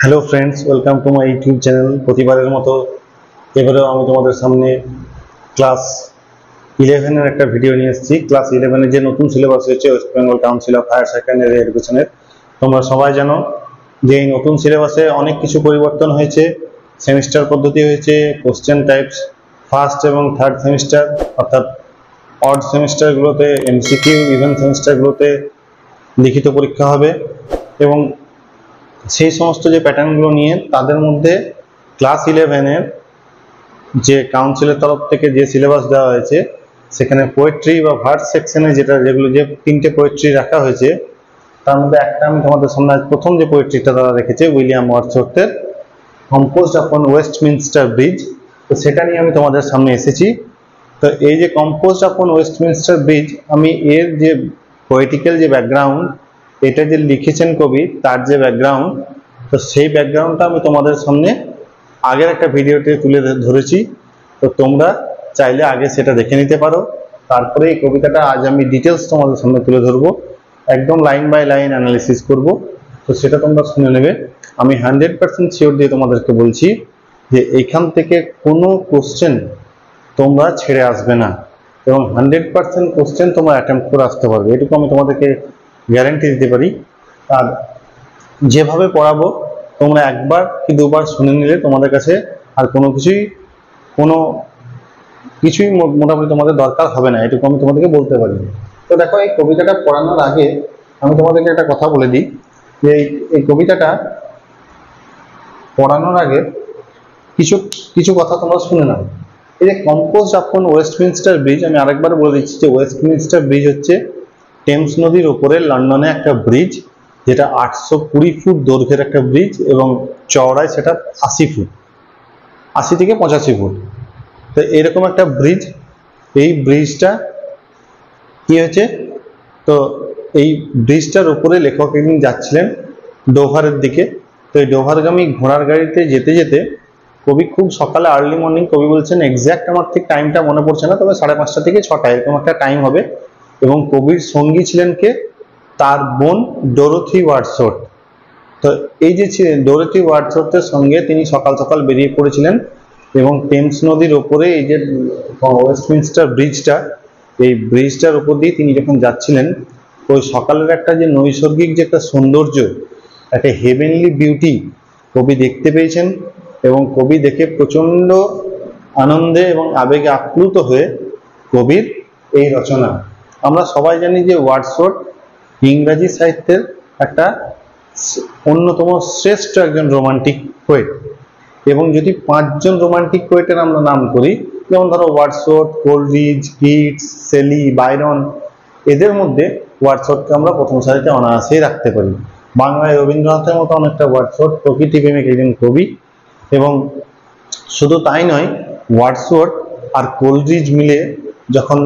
Hello friends, welcome to my YouTube channel. প্রতিবারের মতো এবারেও আমি তোমাদের সামনে ক্লাস 11-এর একটা ভিডিও নিয়ে এসেছি। ক্লাস 11-এর যে নতুন সিলেবাস হয়েছে West Bengal council of higher secondary এডুকেশনের, তোমরা সবাই জানো যে এই নতুন সিলেবাসে অনেক কিছু পরিবর্তন হয়েছে। সেমিস্টার পদ্ধতি হয়েছে, কোশ্চেন টাইপস ফার্স্ট এবং থার্ড সেমিস্টার অর্থাৎ অড সেমিস্টারগুলোতে এমসিকিউ, ইভেন সেমিস্টারগুলোতে লিখিত পরীক্ষা হবে এবং সেই সমস্ত যে প্যাটার্নগুলো নিয়ে তাদের মধ্যে ক্লাস 11-এর যে কাউন্সিলের তরফ থেকে যে সিলেবাস দেওয়া হয়েছে সেখানে পোয়েট্রি বা ভার্স সেকশনে যেগুলো যে তিনটে পোয়েট্রি রাখা হয়েছে তার মধ্যে একটা আমি তোমাদের সামনে প্রথম যে পোয়েট্রিটা তারা রেখেছে উইলিয়াম ওয়ার্ডসওয়ার্থের কম্পোজড আপন ওয়েস্টমিনস্টার ব্রিজ। তো সেটা নিয়ে আমি তোমাদের সামনে এসেছি। তো এই যে কম্পোজড আপন ওয়েস্টমিনস্টার ব্রিজ, আমি এর যে পোয়েটিক্যাল যে ব্যাকগ্রাউন্ড, এটা যে লিখেছেন কবি তার যে ব্যাকগ্রাউন্ড, তো সেই ব্যাকগ্রাউন্ডটা আমি তোমাদের সামনে আগের একটা ভিডিওতে তুলে ধরেছি। তো তোমরা চাইলে আগে সেটা দেখে নিতে পারো। তারপরে এই কবিতাটা আজ আমি ডিটেলস তোমাদের সামনে তুলে ধরবো, একদম লাইন বাই লাইন অ্যানালিসিস করব। তো সেটা তোমরা শুনে নেবে। আমি 100% শিওর দিয়ে তোমাদেরকে বলছি যে এইখান থেকে কোনো কোশ্চেন তোমরা ছেড়ে আসবে না এবং 100% কোশ্চেন তোমরা অ্যাটেম্প্ট করে আসতে পারবে, এটুকু আমি তোমাদেরকে গ্যারান্টি দিতে পারি। আর যেভাবে পড়াবো তোমরা একবার কি দুবার শুনে নিলে তোমাদের কাছে আর কোনো কিছুই মোটামুটি তোমাদের দরকার হবে না, এটুকু আমি তোমাদেরকে বলতে পারি। তো দেখো, এই কবিতাটা পড়ানোর আগে আমি তোমাদেরকে একটা কথা বলে দিই যে এই কবিতাটা পড়ানোর আগে কিছু কিছু কথা তোমরা শুনে নাও। এই যে কম্পোজড আপন ওয়েস্টমিনস্টার ব্রিজ, আমি আরেকবার বলে দিচ্ছি যে ওয়েস্টমিনস্টার ব্রিজ হচ্ছে টেমস নদীর উপরে লন্ডনে একটা ব্রিজ, যেটা 820 ফুট দৈর্ঘ্যের একটা ব্রিজ এবং চওড়ায় সেটা 80 ফুট, 80 থেকে 85 ফুট। তো এরকম একটা ব্রিজ, এই ব্রিজটা কি হয়েছে, তো এই ব্রিজটার উপরে লেখক একদিন যাচ্ছিলেন ডোভারের দিকে। তো এই ডোভারগামী ঘোড়ার গাড়িতে যেতে যেতে কবি খুব সকালে আর্লি মর্নিং, কবি বলছেন এক্স্যাক্ট আমার ঠিক টাইমটা মনে পড়ছে না, তবে 5:30 থেকে 6টা এরকম একটা টাইম হবে। এবং কবির সঙ্গী ছিলেন কে, তার বোন ডোরোথি ওয়ার্ডসওয়ার্থ। তো এই যে ডোরোথি ওয়ার্ডসওয়ার্থের সঙ্গে তিনি সকাল সকাল বেরিয়ে পড়েছিলেন এবং টেমস নদীর ওপরে এই যে ওয়েস্টমিনস্টার ব্রিজটা, এই ব্রিজটার উপর দিয়ে তিনি যখন যাচ্ছিলেন, ওই সকালের একটা যে নৈসর্গিক যে একটা সৌন্দর্য, একটা হেভেনলি বিউটি কবি দেখতে পেয়েছেন এবং কবি দেখে প্রচণ্ড আনন্দে এবং আবেগে আপ্লুত হয়ে কবির এই রচনা। আমরা সবাই জানি যে ওয়ার্ডসওয়ার্থ ইংরাজি সাহিত্যের একটা অন্যতম শ্রেষ্ঠ একজন রোমান্টিক পোয়েট। এবং যদি 5জন রোমান্টিক পোয়েটের আমরা নাম করি, যেমন ধরো Wordsworth, Coleridge, Keats, Shelley, Byron, এদের মধ্যে ওয়ার্ডসওয়ার্থকে আমরা প্রথম সারিতে অনায়াসেই রাখতে পারি। বাংলায় রবীন্দ্রনাথের মতো অনেকটা ওয়ার্ডসওয়ার্থ প্রকৃতি প্রেমিক একজন কবি। এবং শুধু তাই নয়, ওয়ার্ডসওয়ার্থ আর কোলরিজ মিলে যখন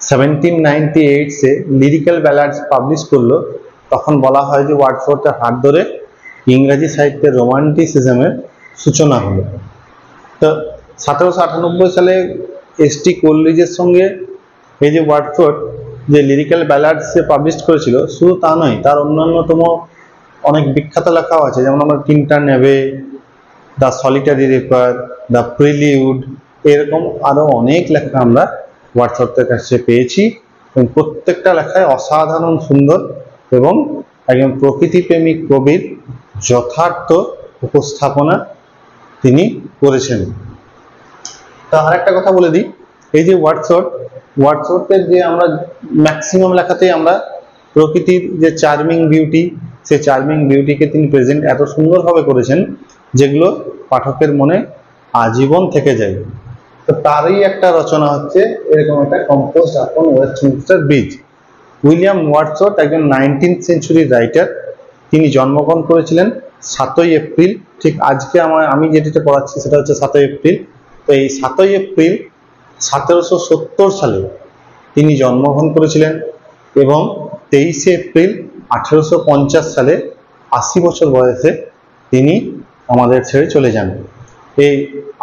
1798-এ লিরিক্যাল ব্যালাডস পাবলিশ করলো, তখন বলা হয় যে ওয়ার্ডসওয়ার্থের হাত ধরে ইংরাজি সাহিত্যের রোমান্টিসিজমের সূচনা হলো। তো 1798 সালে এস.টি. কোলরিজের সঙ্গে এই যে ওয়ার্ডসওয়ার্থ যে লিরিক্যাল ব্যালাডস পাবলিশ করেছিল, শুধু তা নয়, তার অন্যান্যতম অনেক বিখ্যাত লেখাও আছে, যেমন আমরা টিনটা নেবে, the solitary reaper, the prelude, এরকম আরো অনেক লেখা আমরা ওয়ার্ডসওয়ার্থের কাছে পেয়েছি এবং প্রত্যেকটা লেখায় অসাধারণ সুন্দর এবং একজন প্রকৃতিপ্রেমিক কবির যথার্থ উপস্থাপনা তিনি করেছেন। তো আর একটা কথা বলে দিই, এই যে ওয়ার্ডসওয়ার্থের যে আমরা ম্যাক্সিমাম লেখাতেই আমরা প্রকৃতির যে চার্মিং বিউটি, সেই চার্মিং বিউটিকে তিনি প্রেজেন্ট এত সুন্দরভাবে করেছেন যেগুলো পাঠকের মনে আজীবন থেকে যায়। তো তারই একটা রচনা হচ্ছে এরকম একটা composed upon Westminster bridge. William Wordsworth একজন 19th সেঞ্চুরির রাইটার। তিনি জন্মগ্রহণ করেছিলেন 7ই এপ্রিল, ঠিক আজকে আমি যেটিতে পড়াচ্ছি সেটা হচ্ছে 7ই এপ্রিল। তো এই 7ই এপ্রিল 1770 সালে তিনি জন্মগ্রহণ করেছিলেন এবং 23শে এপ্রিল 1850 সালে 80 বছর বয়সে তিনি আমাদের ছেড়ে চলে যান। এই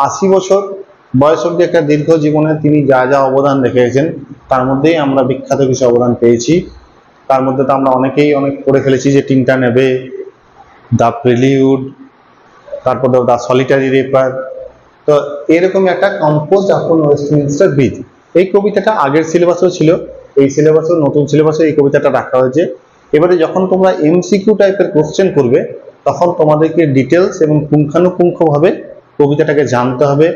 80 বছর বয়স অব্দি একটা দীর্ঘ জীবনে তিনি যা যা অবদান রেখে গেছেন, তার মধ্যেই আমরা বিখ্যাত কিছু অবদান পেয়েছি। তার মধ্যে তো আমরা অনেকেই অনেক পড়ে ফেলেছি, যে টিনটা নেবে, দ্য প্রিলিউড, তারপর দ্য সলিটারি রেপার। তো এরকম একটা কম্পোজড আপন ওয়েস্টমিনস্টার ব্রিজ, এই কবিতাটা আগের সিলেবাসেও ছিল, এই সিলেবাসেও নতুন সিলেবাসে এই কবিতাটা রাখা হয়েছে। এবারে যখন তোমরা এমসিকিউ টাইপের কোশ্চেন করবে তখন তোমাদেরকে ডিটেলস এবং পুঙ্খানুপুঙ্খভাবে কবিতাটাকে জানতে হবে,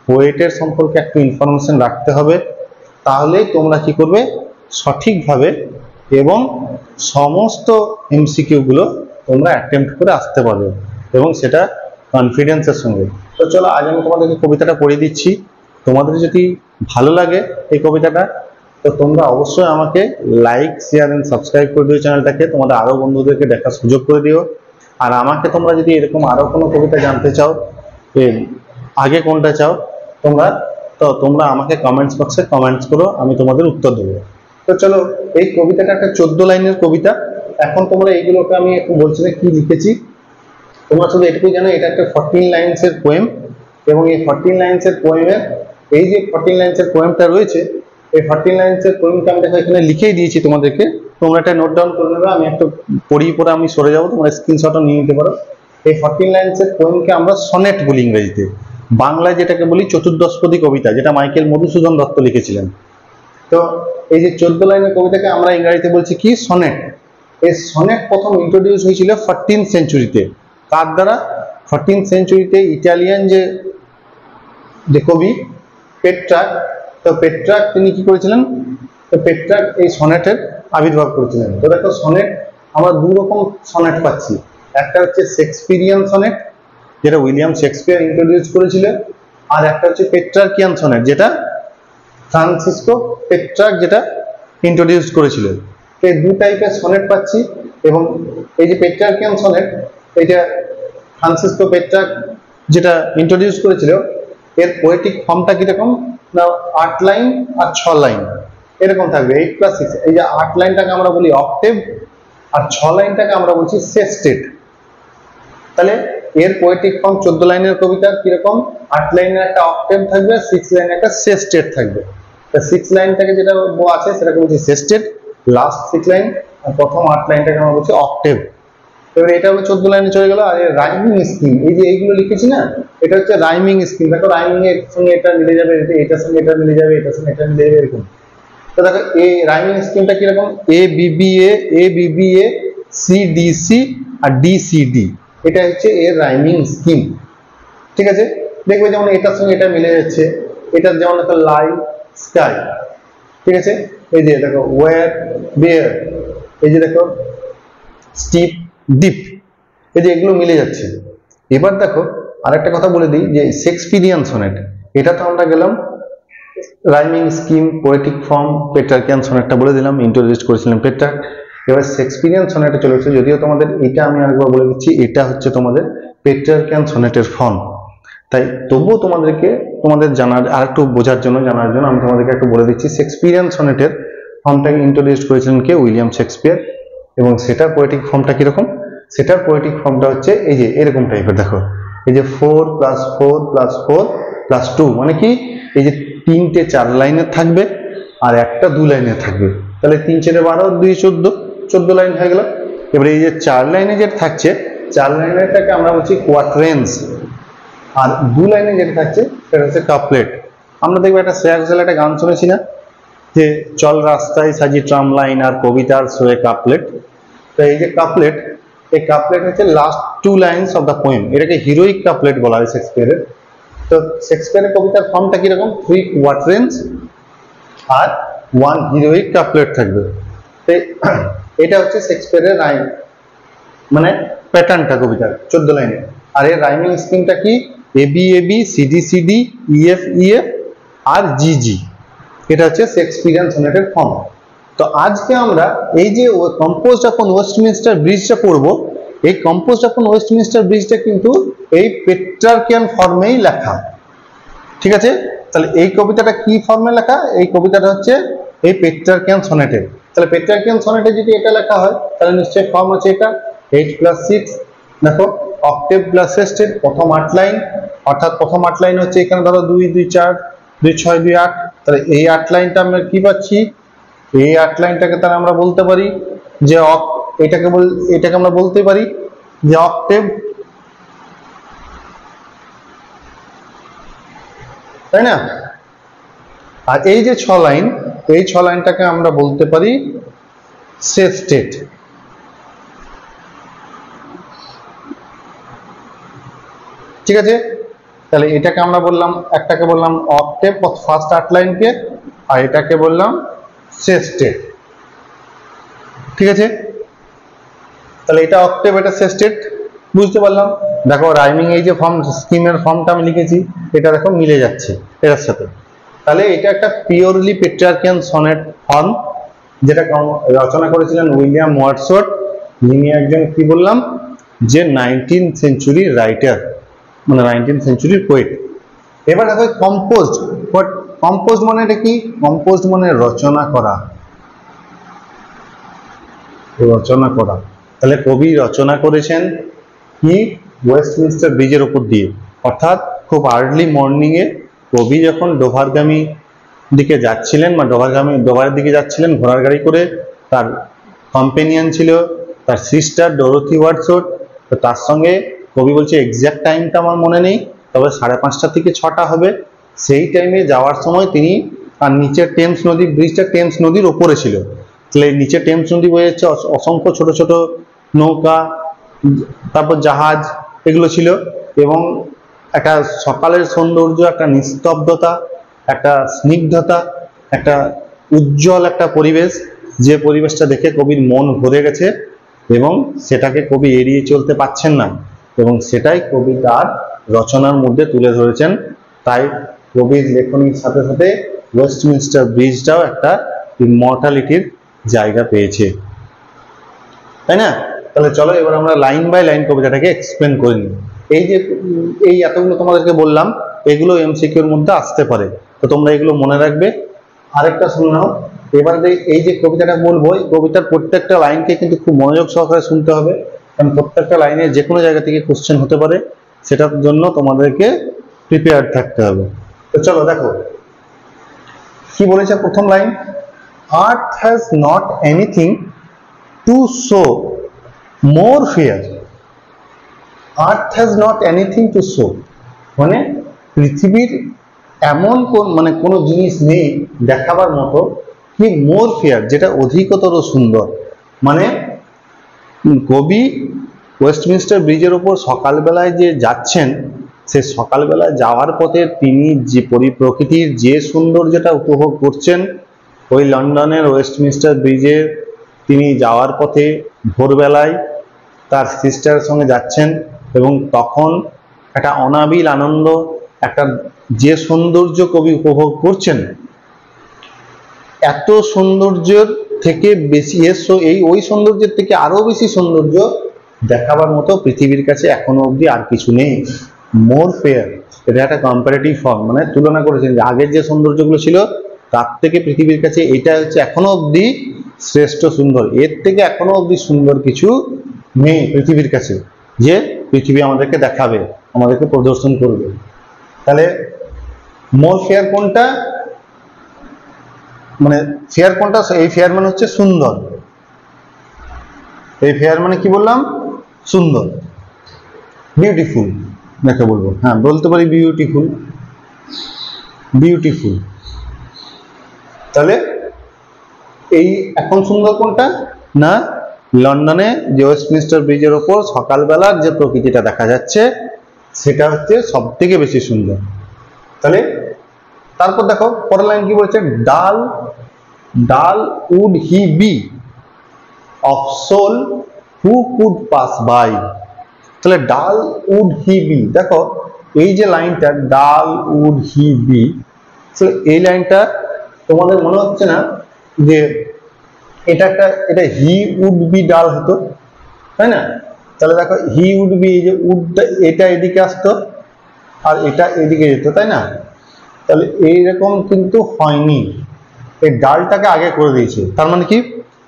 পোয়েটের সম্পর্কে একটু ইনফরমেশন রাখতে হবে, তাহলেই তোমরা কি করবে সঠিকভাবে এবং সমস্ত এমসিকিউ গুলো তোমরা অ্যাটেম্প্ট করে আসতে পারবে এবং সেটা কনফিডেন্সের সঙ্গে। তো চলো আজ আমি তোমাদেরকে কবিতাটা পড়িয়ে দিচ্ছি। তোমাদের যদি ভালো লাগে এই কবিতাটা তো তোমরা অবশ্যই আমাকে লাইক, শেয়ার এন্ড সাবস্ক্রাইব করে দিও চ্যানেলটাকে, তোমাদের আরো বন্ধুদেরকে দেখার সুযোগ করে দিও। আর আমাকে তোমরা যদি এরকম আরো কোনো কবিতা জানতে চাও, আগে কোনটা চাও তোমরা আমাকে কমেন্টস বক্সে কমেন্টস করো, আমি তোমাদের উত্তর দেবো। তো চলো, এই কবিতাটা একটা 14 লাইনের কবিতা। এখন তোমরা এইগুলোকে আমি একটু বলছি না কি লিখেছি, তোমরা শুধু এটুকুই জানো এটা একটা 14 লাইন্সের পোয়েম, এবং এই 14 লাইন্সের পোয়েমের এই যে 14 লাইন্সের পোয়েমটা রয়েছে, এই 14 লাইন্সের পোয়েমটা আমি দেখো এখানে লিখেই দিয়েছি তোমাদেরকে, তোমরা এটা নোট ডাউন করে নেবে। আমি একটু পড়িয়ে পরে আমি সরে যাবো, তোমরা স্ক্রিনশটও নিয়ে নিতে পারো। এই 14 লাইন্সের পোয়েমকে আমরা সনেট বলি ইংরেজিতে, বাংলায় যেটাকে বলি চতুর্দশপদী কবিতা, যেটা মাইকেল মধুসূদন দত্ত লিখেছিলেন। তো এই যে 14 লাইনের কবিতাকে আমরা ইংরেজিতে বলছি কি সনেট। এই সনেট প্রথম ইন্ট্রোডিউস হয়েছিল 14th সেঞ্চুরিতে। কার দ্বারা? 14th সেঞ্চুরিতে ইটালিয়ান যে কবি পেট্রাক, তো পেট্রাক তিনি কি করেছিলেন, তো পেট্রাক এই সনেটের আবির্ভাব করেছিলেন। তো দেখো সনেট আমরা দু রকম সনেট পাচ্ছি, একটা হচ্ছে শেক্সপিয়ারিয়ান সনেট যেটা উইলিয়াম শেক্সপিয়ার ইন্ট্রোডিউস করেছিল, আর একটা হচ্ছে পেট্রার্কিয়ান সনেট যেটা ফ্রান্সিসকো পেট্রাক যেটা ইন্ট্রোডিউস করেছিল। এই দু টাইপের সনেট পাচ্ছি, এবং এই যে পেট্রার্কিয়ান সনেট এটা ফ্রান্সিসকো পেট্রাক যেটা ইন্ট্রোডিউস করেছিল, এর পোয়েটিক ফর্মটা কিরকম না 8 লাইন আর 6 লাইন এরকম থাকবে, 8+6। এই যে 8 লাইনটাকে আমরা বলি অক্টেভ, আর 6 লাইনটাকে আমরা বলছি সেস্টেট। তাহলে এর পোয়েটিক ফর্ম 14 লাইনের কবিতার কিরকম, 8 লাইনের একটা অক্টেভ থাকবে, 6 লাইনের একটা সেস্টেট থাকবে। 6 লাইনটাকে যেটা আছে সেটাকে বলছি সেস্টেট, লাস্ট 6 লাইন, আর প্রথম 8 লাইনটাকে আমরা বলছি অক্টেভ। এবার এটা হলো 14 লাইনে চলে গেল। আর এর রাইমিং স্কিম, এই যে এইগুলো লিখেছি না, এটা হচ্ছে রাইমিং স্কিম। দেখো রাইমিং এর সঙ্গে এটা মিলে যাবে, এটার সঙ্গে এটা মিলে যাবে, এটার সঙ্গে এটা মিলে যাবে, এরকম। তো দেখো এই রাইমিং স্কিমটা কিরকম, A-B-B-A, C-D-C আর D-C-D, এটা হচ্ছে এর রাইমিং স্কিম। ঠিক আছে, দেখবে যেমন এটার সঙ্গে এটা মিলে যাচ্ছে, এটার যেমন একটা লাইট স্কাই, ঠিক আছে। এই যে দেখো ওয়ার বেয়ার, এই যে দেখো স্টিপ ডিপ, এই যে এগুলো মিলে যাচ্ছে। এবার দেখো আরেকটা কথা বলে দিই যে শেক্সপিয়ারিয়ান সনেট, এটা তো আমরা গেলাম রাইমিং স্কিম, পোয়েটিক ফর্ম, পেট্রার্কিয়ান সনেটটা বলে দিলাম, ইন্ট্রোডিউস করেছিলেন পেট্রার্ক। এবার শেক্সপিয়ারিয়ান সনেটে চলে এসেছে, যদিও তোমাদের এটা আমি আরেকবার বলে দিচ্ছি, এটা হচ্ছে তোমাদের পেট্রার্কিয়ান সনেটের ফর্ম। তাই তবুও তোমাদের জানার আর একটু বোঝার জন্য জানার জন্য আমি তোমাদেরকে একটু বলে দিচ্ছি, শেক্সপিয়ারিয়ান সনেটের ফর্মটাকে ইন্ট্রোডিউস করেছিলেন কে, উইলিয়াম শেক্সপিয়ার। এবং সেটার পোয়েটিক ফর্মটা কিরকম, সেটার পোয়েটিক ফর্মটা হচ্ছে এই যে এরকম টাইপের। দেখো এই যে 4+4+4+2, মানে কি এই যে 3টে 4 লাইনের থাকবে আর একটা 2 লাইনের থাকবে, তাহলে 3×4=12, 2×14 লাইন হয়ে গেল। এবারে এই যে 4 লাইনে যেটা থাকছে, 4 লাইনেরটাকে আমরা বলছি কোয়াট্রেন্স, আর 2 লাইনে যেটা থাকছে সেটা হচ্ছে কাপলেট। আমরা দেখবো একটা শ্রেয়া ঘোষালের একটা গান শুনেছি না, যে চল রাস্তায় সাজি ট্রাম লাইন আর কবিতার সোয়ে কাপলেট। তো এই যে কাপলেট, এই কাপলেট হচ্ছে last 2 lines of the poem, এটাকে হিরোইক কাপলেট বলা হয় শেক্সপিয়ারের। তো শেক্সপিয়ারের কবিতার ফর্মটা কিরকম, 3 কোয়াট্রেন্স আর 1 হিরোইক কাপলেট থাকবে। তো এটা হচ্ছে শেক্সপিয়ারের রাইম, মানে প্যাটার্নটা কবিতার 14 লাইনে। আর এর রাইমিং স্কিমটা কি, A-B-A-B, C-D-C-D, E-F-E-F আর G-G, এটা হচ্ছে শেক্সপিয়ারিয়ান সনেটের ফর্ম। তো আজকে আমরা এই যে কম্পোজড আপন ওয়েস্টমিনস্টার ব্রিজটা পড়বো, এই কম্পোজড আপন ওয়েস্টমিনস্টার ব্রিজটা কিন্তু এই পেট্রার্কিয়ান ফর্মেই লেখা। ঠিক আছে, তাহলে এই কবিতাটা কি ফর্মে লেখা, এই কবিতাটা হচ্ছে এই পেট্রার্কিয়ান সনেটের। তাহলে পেট্রার্কিয়ান সনেটে যদি এটা লেখা হয় তাহলে নিশ্চয়ই ফর্ম আছে এটা 8+6। দেখো অক্টেভ প্লাস সেস্টেট, প্রথম 8 লাইন, অর্থাৎ প্রথম 8 লাইন হচ্ছে এখানে ধরো 2-2-4, 2-6-2-8, তাহলে এই 8 লাইনটা আমরা কি পাচ্ছি, এই 8 লাইনটাকে তাহলে আমরা বলতে পারি যে এটাকে আমরা বলতে পারি যে অক্টেভ তাই না? আর এই যে 6 লাইন, এই 6 লাইনটাকে আমরা বলতে পারি সেস্টেট। ঠিক আছে, তাহলে এটাকে আমরা বললাম, একটাকে বললাম অক্টেভ ফার্স্ট 8 লাইনকে, আর এটাকে বললাম সেস্টেট। ঠিক আছে, তাহলে এটা অক্টেভ, এটা সেস্টেট, বুঝতে পারলাম। দেখো রাইমিং এই যে ফর্ম স্কিমের ফর্মটা আমি লিখেছি, এটা দেখো মিলে যাচ্ছে এটার সাথে। তাহলে এটা একটা পিওরলি পেট্রিয়ার্কিয়ান সনেট ফর্ম, যেটা রচনা করেছিলেন উইলিয়াম ওয়ার্ডসওয়ার্থ, যিনি একজন কি বললাম যে 19th সেঞ্চুরি রাইটার, মানে 19th সেঞ্চুরির পোয়েট। এবার দেখো কম্পোজড, বাট কম্পোজড মানে এটা কি? কম্পোজড মানে রচনা করা, রচনা করা। তাহলে কবি রচনা করেছেন কি? ওয়েস্টমিনস্টার ব্রিজের উপর দিয়ে, অর্থাৎ খুব আর্লি মর্নিং এ কবি যখন ডোভারগামী দিকে যাচ্ছিলেন, বা ডোভারের দিকে যাচ্ছিলেন ঘোড়ার গাড়ি করে, তার কম্পেনিয়ন ছিল তার সিস্টার ডরোথি ওয়ার্ডসওয়ার্থ। তো তার সঙ্গে কবি বলছে এক্সাক্ট টাইমটা আমার মনে নেই, তবে 5:30 থেকে 6টা হবে। সেই টাইমে যাওয়ার সময় তিনি, আর নিচে টেমস নদী, ব্রিজটা টেমস নদীর ওপরে ছিল, তাহলে নিচে টেমস নদী বয়ে যাচ্ছে, অসংখ্য ছোট ছোট নৌকা, তারপর জাহাজ, এগুলো ছিল। এবং একটা সকালের সৌন্দর্য, একটা নিস্তব্ধতা, একটা স্নিগ্ধতা, একটা উজ্জ্বল একটা পরিবেশ, যে পরিবেশটা দেখে কবির মন ভরে গেছে এবং সেটাকে কবি এড়িয়ে চলতে পারছেন না, এবং সেটাই কবি তার রচনার মধ্যে তুলে ধরেছেন। তাই কবির লেখনীর সাথে সাথে ওয়েস্টমিনস্টার ব্রিজটাও একটা ইমর্টালিটির জায়গা পেয়েছে, তাই না? তাহলে চলো এবার আমরা লাইন বাই লাইন কবিতাটাকে এক্সপ্লেন করে নিই। এই যে এই এতগুলো তোমাদেরকে বললাম, এগুলো এমসিকিউর মধ্যে আসতে পারে, তো তোমরা এগুলো মনে রাখবে। আরেকটা শুনে নাও, এবার এই যে কবিতাটা বলবো, এই কবিতার প্রত্যেকটা লাইনকে কিন্তু খুব মনোযোগ সহকারে শুনতে হবে, কারণ প্রত্যেকটা লাইনে যে কোনো জায়গা থেকে কোশ্চেন হতে পারে, সেটার জন্য তোমাদেরকে প্রিপেয়ার্ড থাকতে হবে। তো চলো দেখো কি বলেছে প্রথম line, earth has not anything to show more fear. Earth has not anything to show, মানে পৃথিবীর এমন মানে কোনো জিনিস নেই দেখাবার মতো কি মোর ফিয়ার, যেটা অধিকতর সুন্দর। মানে কবি ওয়েস্টমিনস্টার ব্রিজের উপর সকালবেলায় যে যাচ্ছেন, সে সকালবেলায় যাওয়ার পথে তিনি যে প্রকৃতির যে সৌন্দর্যটা উপভোগ করছেন, ওই লন্ডনের ওয়েস্টমিনস্টার ব্রিজে তিনি যাওয়ার পথে ভোরবেলায় তার সিস্টারের সঙ্গে যাচ্ছেন, এবং তখন একটা অনাবিল আনন্দ, একটা যে সৌন্দর্য কবি উপভোগ করছেন, এত সৌন্দর্যের থেকে বেশি এই ওই সৌন্দর্যের থেকে আরো বেশি সৌন্দর্য দেখাবার মতো পৃথিবীর কাছে এখনো অবধি আর কিছু নেই। মোর ফেয়ার, এটা একটা কম্পারেটিভ ফর্ম, মানে তুলনা করেছেন যে আগের যে সৌন্দর্যগুলো ছিল তার থেকে পৃথিবীর কাছে এটা হচ্ছে এখনো অবধি শ্রেষ্ঠ সুন্দর, এর থেকে এখনো অবধি সুন্দর কিছু নেই পৃথিবীর কাছে, যে পৃথিবী আমাদেরকে দেখাবে, আমাদেরকে প্রদর্শন করবে। তাহলে মোর ফেয়ার কোনটা, মানে ফেয়ার কোনটা? এই ফেয়ার মানে হচ্ছে সুন্দর, এই ফেয়ার মানে কি বললাম? সুন্দর, বিউটিফুল দেখে বলবো, হ্যাঁ বলতে পারি বিউটিফুল, বিউটিফুল। তাহলে এই এখন সুন্দর কোনটা না, লন্ডনে যে ওয়েস্টমিনস্টার ব্রিজের ওপর সকালবেলার যে প্রকৃতিটা দেখা যাচ্ছে, সেটা হচ্ছে সব থেকে বেশি সুন্দর। তাহলে তারপর দেখো পরের লাইন কি বলছে, dull dull would he be of soul who could pass by. তাহলে ডাল উড হি বি, দেখো এই যে লাইনটা ডাল উড হি বি, এই লাইনটা তোমাদের মনে হচ্ছে না যে এটা হি উড বি ডাল হতো, তাই না? তাহলে দেখো হি উড বি, এই যে উডটা এটা এদিকে আসতো আর এটা এদিকে যেত, তাই না? তাহলে এইরকম কিন্তু হয়নি, এই ডালটাকে আগে করে দিয়েছে। তার মানে কি,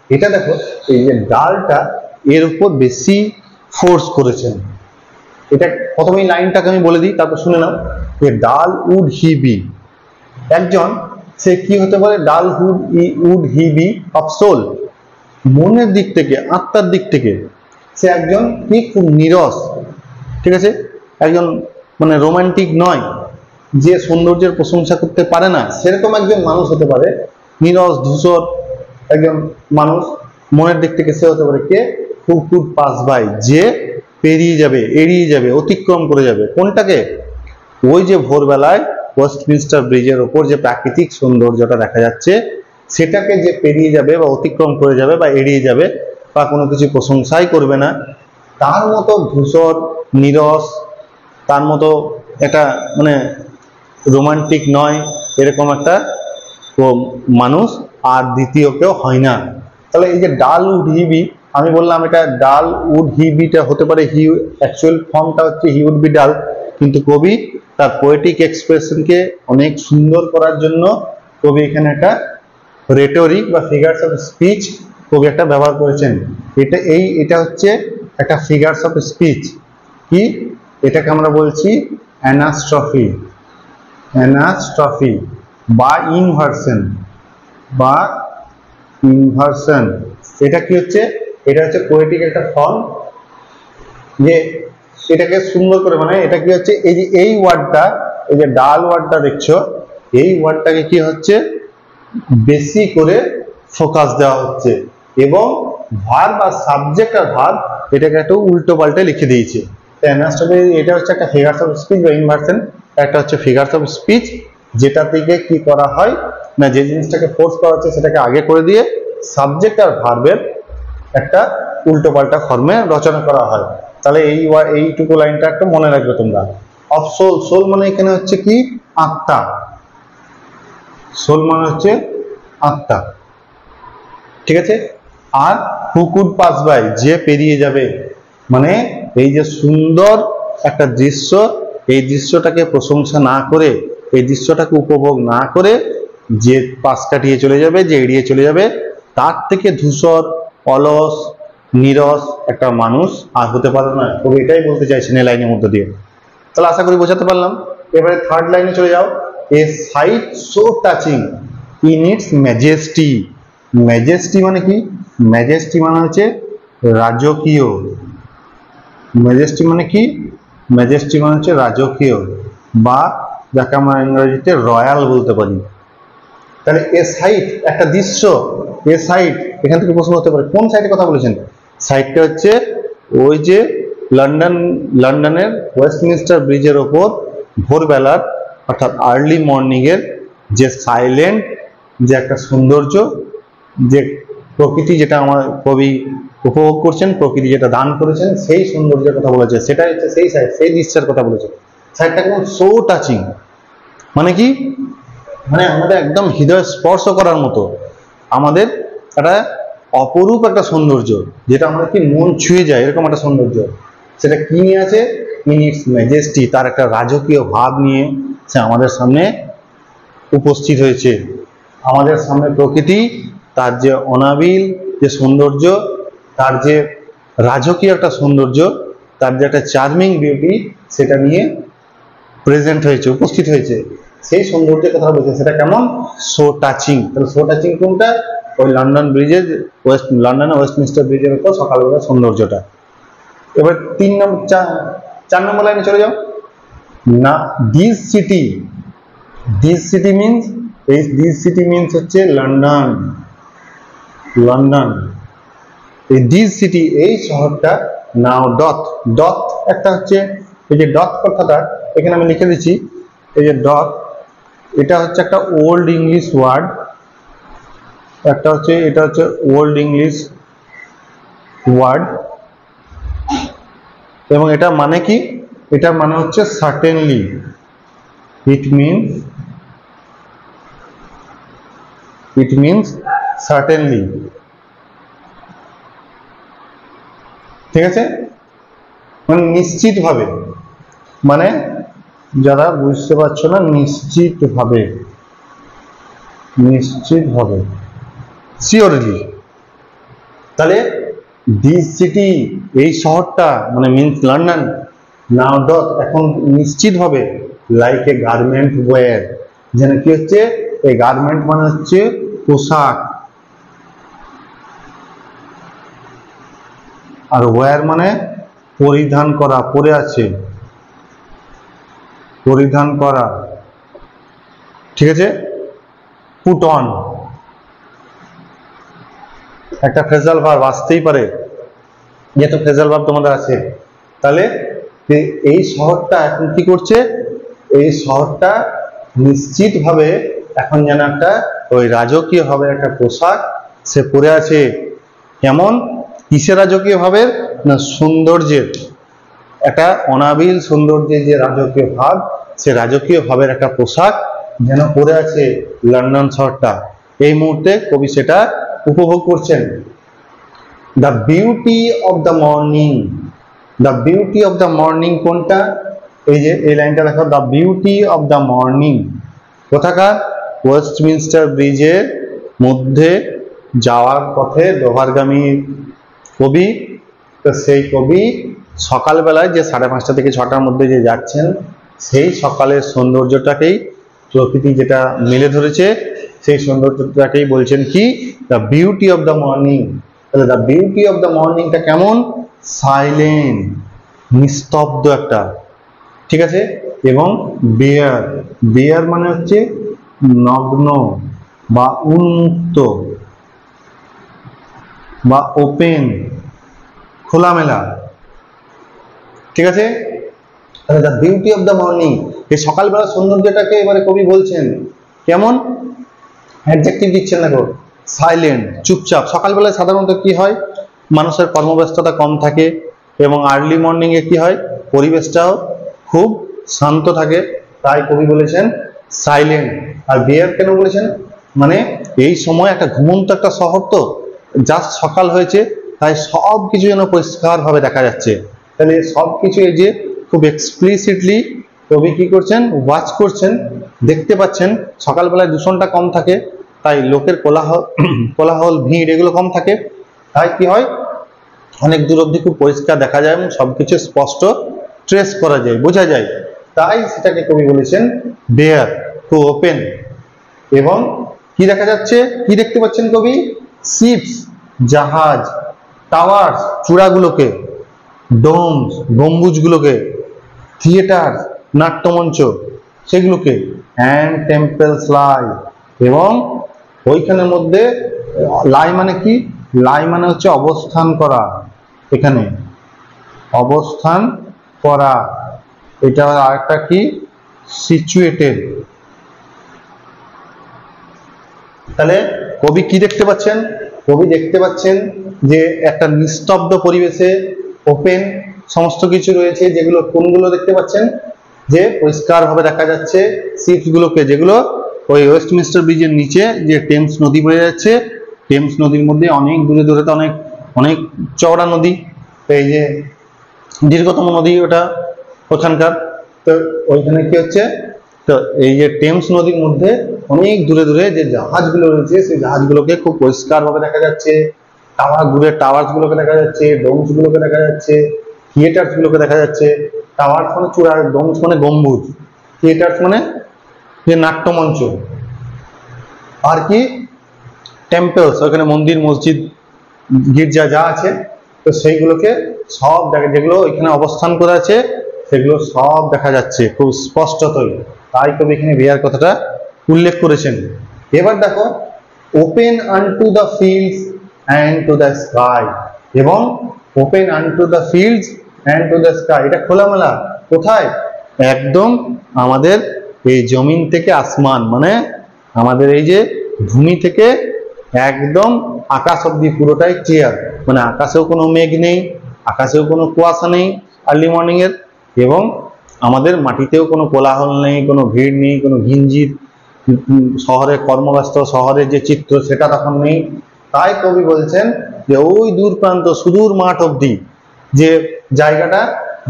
এটা দেখো এই যে ডালটা এর উপর বেশি ফোর্স করেছেন। এটা প্রথমেই লাইনটাকে আমি বলে দিই, তারপর শুনে নাও যে ডাল উড হি বি, একজন সে কি হতে পারে, dull would he be of soul, মনের দিক থেকে, আত্মার দিক থেকে সে একজন কি খুব নিরস, ঠিক আছে, একজন মানে রোমান্টিক নয়, যে সৌন্দর্যের প্রশংসা করতে পারে না সেরকম একজন মানুষ হতে পারে, নীরস ধূসর একজন মানুষ, মনের দিক থেকে সে হতে পারে কে, হু কুড পাস বাই, যে পেরিয়ে যাবে, এড়িয়ে যাবে, অতিক্রম করে যাবে। কোনটাকে? ওই যে ভোরবেলায় ওয়েস্টমিনস্টার ব্রিজের ওপর যে প্রাকৃতিক সৌন্দর্যটা দেখা যাচ্ছে সেটাকে যে পেরিয়ে যাবে বা অতিক্রম করে যাবে বা এড়িয়ে যাবে বা কোনো কিছু প্রশংসাই করবে না, তার মতো ধূসর, নীরস, তার মতো একটা মানে রোমান্টিক নয় এরকম একটা মানুষ আর দ্বিতীয় কেউ হয় না। তাহলে এই যে ডাল উড হিবি, আমি বললাম এটা ডাল উড হিবিটা হতে পারে, হি অ্যাকচুয়াল ফর্মটা হচ্ছে হি উড বি ডাল, কিন্তু কবি তার পোয়েটিক এক্সপ্রেশনকে অনেক সুন্দর করার জন্য কবি এখানে একটা রেটরিক বা ফিগার্স অফ স্পিচ কবি একটা ব্যবহার করেছেন। এটা হচ্ছে একটা ফিগার্স অফ স্পিচ। কি? এটাকে আমরা বলছি অ্যানাস্ট্রফি, অ্যানাস্ট্রফি বা ইনভার্সন, বা ইনভার্সন। এটা কি হচ্ছে? এটা হচ্ছে পোয়েটিক একটা ফর্ম, যে এটাকে সুন্দর করে মানে এটা কি হচ্ছে, এই যে এই ওয়ার্ডটা, এই যে ডাল ওয়ার্ডটা দেখছো, এই ওয়ার্ডটাকে কি হচ্ছে বেশি করে ফোকাস দেওয়া হচ্ছে এবং ভার্ব আর সাবজেক্ট আর ভার্ব এটাকে একটু উল্টো পাল্টে লিখে দিয়েছে। এটা হচ্ছে একটা ফিগার্স অফ স্পিচ বা ইনভার্সন, একটা হচ্ছে ফিগার্স অফ স্পিচ, যেটা থেকে কি করা হয় না, যে জিনিসটাকে ফোর্স করা হচ্ছে সেটাকে আগে করে দিয়ে সাবজেক্ট আর ভার্বের একটা উল্টো পাল্টা ফর্মে রচনা করা হয়। তাহলে এইটুকু লাইনটা একটু মনে রাখবে তোমরা। অফ সোল, সোল মানে এখানে হচ্ছে কি আত্মা, সোল মানে হচ্ছে আত্মা, ঠিক আছে। আর হু কুড পাস বাই, যে পেরিয়ে যাবে, মানে এই যে সুন্দর একটা দৃশ্য, এই দৃশ্যটাকে প্রশংসা না করে, এই দৃশ্যটাকে উপভোগ না করে যে পাশ কাটিয়ে চলে যাবে, যে এড়িয়ে চলে যাবে, তার থেকে ধূসর, অলস, নীরস একটা মানুষ আর হতে পারে না। তবে এটাই বলতে চাইছেন এই লাইনের মধ্যে দিয়ে। তাহলে আশা করি বোঝাতে পারলাম। এবারে থার্ড লাইনে চলে যাও। A sight so touching in its majesty. Majesty মানে কি? ম্যাজেস্টি মানে হচ্ছে রাজকীয়। ম্যাজেস্টি মানে কি? ম্যাজেস্টি মানে হচ্ছে রাজকীয়, বা যাকে আমরা ইংরেজিতে রয়্যাল বলতে পারি। তাহলে এ সাইট একটা দৃশ্য, এ সাইট এখান থেকে প্রশ্ন হতে পারে কোন সাইটের কথা বলেছেন? সাইটটা হচ্ছে ওই যে লন্ডনের ওয়েস্টমিনস্টার ব্রিজের ওপর ভোরবেলার অর্থাৎ আর্লি মর্নিং এর যে সাইলেন্ট, যে একটা সৌন্দর্য, যে প্রকৃতি যেটা আমার কবি উপভোগ করছেন, প্রকৃতি যেটা দান করেছেন, সেই সৌন্দর্যের কথা বলেছে, সেটা হচ্ছে সেই সাইট, সেই দৃশ্যের কথা বলেছে। সাইটটা কেমন? সো টাচিং মানে কি? মানে আমাদের একদম হৃদয় স্পর্শ করার মতো, আমাদের একটা অপরূপ একটা সৌন্দর্য, যেটা আমাদের কি মন ছুঁয়ে যায় এরকম একটা সৌন্দর্য। সেটা কি নিয়ে আছে? ইন ইটস ম্যাজেস্টি, তার একটা রাজকীয় ভাব নিয়ে সে আমাদের সামনে উপস্থিত হয়েছে। আমাদের সামনে প্রকৃতি তার যে অনাবিল যে সৌন্দর্য, তার যে রাজকীয় একটা সৌন্দর্য, তার যে একটা চার্মিং বিউটি, সেটা নিয়ে প্রেজেন্ট হয়েছে, উপস্থিত হয়েছে। সেই সৌন্দর্যের কথা বলছে, সেটা কেমন? So touching. তাহলে সো টাচিং কোনটা? ওই লন্ডন ব্রিজের, লন্ডনের ওয়েস্টমিনস্টার ব্রিজের উপর সকালবেলা সৌন্দর্যটা। এবার 4 নম্বর লাইনে চলে যাও না। This city, this city means, এই দিস সিটি মিনস হচ্ছে লন্ডন, লন্ডন। এই দিস সিটি এই শহরটা, নাও ডথ, ডথ একটা হচ্ছে এই যে ডথ কথাটা এখানে আমি লিখে দিচ্ছি, এই যে ডথ, এটা হচ্ছে একটা ওল্ড ইংলিশ ওয়ার্ড, একটা হচ্ছে এটা হচ্ছে ওল্ড ইংলিশ ওয়ার্ড, এবং এটা মানে কি? এটা মানে হচ্ছে সার্টেনলি, ইট মিনস সার্টেনলি, ঠিক আছে, মানে নিশ্চিত ভাবে, মানে যারা বুঝতে পারছো না, নিশ্চিত ভাবে, নিশ্চিত ভাবে, শিওরলি। তাহলে দিস সিটি এই শহরটা মানে মিনস লন্ডন, নাও ডথ এখন নিশ্চিত ভাবে, লাইক এ গার্মেন্ট ওয়্যার, যেন কি হচ্ছে? এই গার্মেন্ট মানে হচ্ছে পোশাক, আর ওয়্যার মানে পরিধান করা, পরে আছে, পরিধান করা, ঠিক আছে, পুট অন একটা ফ্রেজাল ভার্ব আসতেই পারে, যেহেতু ফ্রেজাল ভার্ব তোমাদের আছে। তাহলে এই শহরটা এখন কি করছে, এই শহরটা নিশ্চিতভাবে এখন যেন একটা ওই রাজকীয় ভাবে একটা পোশাক সে পরে আছে। কেমন, কিসের রাজকীয় ভাবের না, সৌন্দর্যের, একটা অনাবিল সৌন্দর্যের যে রাজকীয় ভাব, সে রাজকীয় ভাবের একটা পোশাক যেন পরে আছে লন্ডন শহরটা। এই মুহূর্তে কবি সেটা উপভোগ করছেন। The beauty of the morning, the beauty of the morning কোনটা, এই যে এই লাইনটা দেখো, the beauty of the morning কোথাকার, ওয়েস্টমিনস্টার ব্রিজের মধ্যে যাওয়ার পথে দোভারগামী কবি। তো সেই কবি সকালবেলায় যে 5:30 থেকে 6টার মধ্যে যে যাচ্ছেন, সেই সকালের সৌন্দর্যটাকেই প্রকৃতি যেটা মেলে ধরেছে, সেই সৌন্দর্যটাকেই বলছেন কি, the beauty of the morning. তাহলে দ্য বিউটি অফ দ্য মর্নিংটা কেমন, সাইলেন্ট, নিস্তব্ধ একটা, ঠিক আছে। এবং বেয়ার, বেয়ার মানে হচ্ছে নগ্ন বা উন্মুক্ত বা ওপেন, খোলামেলা, ঠিক আছে। তাহলে the beauty of the morning, এই সকালবেলা সৌন্দর্যটাকে এবারে কবি বলছেন কেমন, অ্যাডজেক্টিভ দিচ্ছেন দেখো, সাইলেন্ট, চুপচাপ। সকালবেলায় সাধারণত কি হয়, মানুষের কর্মব্যস্ততা কম থাকে এবং আর্লি মর্নিং এ কি হয়, পরিবেশটাও খুব শান্ত থাকে, তাই কবি বলেছেন সাইলেন্ট। আর বেয়ার কেন বলেছেন, মানে এই সময় একটা ঘুমন্ত একটা শহর, তো জাস্ট সকাল হয়েছে, তাই সব কিছু যেন পরিষ্কার ভাবে দেখা যাচ্ছে। তাহলে সব কিছু এই যে খুব এক্সপ্লিসিটলি কবি কি করছেন, ওয়াচ করছেন, দেখতে পাচ্ছেন। সকালবেলায় দূষণটা কম থাকে, তাই লোকের কোলাহল ভিড় এগুলো কম থাকে, তাই কি হয়, অনেক দূর অবধি খুব পরিষ্কার দেখা যায় এবং সবকিছু স্পষ্ট ট্রেস করা যায়, বোঝা যায়। তাই সেটাকে কবি বলেছেন বেয়ার, টু ওপেন। এবং কি দেখা যাচ্ছে, কি দেখতে পাচ্ছেন কবি, শিপস, জাহাজ, টাওয়ার্স, চূড়াগুলোকে, ডোমস, গম্বুজগুলোকে, থিয়েটার, নাট্যমঞ্চ সেগুলোকে, অ্যান্ড টেম্পলস লাই, এবং ওইখানের মধ্যে লাই মানে কি, লাই মানে হচ্ছে অবস্থান করা, এখানে অবস্থান করা, এটা আরেকটা কি, সিচুয়েটেড। তাহলে কবি কি দেখতে পাচ্ছেন, কবি দেখতে পাচ্ছেন যে একটা নিস্তব্ধ পরিবেশে ওপেন সমস্ত কিছু রয়েছে, যেগুলো কোনগুলো দেখতে পাচ্ছেন, যে পরিষ্কার ভাবে দেখা যাচ্ছে শিপস গুলোকে, যেগুলো ওই ওয়েস্টমিনস্টার ব্রিজের নিচে যে টেমস নদী বয়ে যাচ্ছে, টেমস নদীর মধ্যে অনেক দূরে দূরে তো অনেক অনেক চওড়া নদী, এই যে দীর্ঘতম নদী ওটা ওখানকার। তো ওইখানে কি হচ্ছে, তো এই যে টেমস নদীর মধ্যে অনেক দূরে দূরে যে জাহাজগুলো রয়েছে, সেই জাহাজগুলোকে খুব পরিষ্কার ভাবে দেখা যাচ্ছে, টাওয়ার্স গুলোকে দেখা যাচ্ছে, ডোমস গুলোকে দেখা যাচ্ছে, থিয়েটার্স গুলোকে দেখা যাচ্ছে। টাওয়ার্স মানে চূড়া, ডোমস মানে গম্বুজ, থিয়েটার্স মানে যে নাট্যমঞ্চ, আর কি টেম্পলস, ওখানে মন্দির, মসজিদ, গির্জা যা আছে, তো সেইগুলোকে সব দেখা, যেগুলো ওইখানে অবস্থান করে আছে সেগুলো সব দেখা যাচ্ছে খুব স্পষ্টতই। তাই কবি এখানে বেয়ার কথাটা উল্লেখ করেছেন। এবার দেখো, open unto the fields and to the sky, এবং open unto the fields and to the sky, এটা খোলামেলা, কোথায়, একদম আমাদের এই জমিন থেকে আসমান, মানে আমাদের এই যে ভূমি থেকে একদম আকাশ অব্দি পুরোটাই ক্লিয়ার, মানে আকাশেও কোনো মেঘ নেই, আকাশেও কোনো কুয়াশা নেই আর্লি মর্নিং এর, এবং আমাদের মাটিতেও কোনো কোলাহল নেই, কোনো ভিড় নেই, কোনো ঘিঞ্জির, শহরের কর্মব্যস্ত শহরের যে চিত্র সেটা তখন নেই। তাই কবি বলছেন যে ওই দূর প্রান্ত সুদূর মাঠ অব্দি যে জায়গাটা,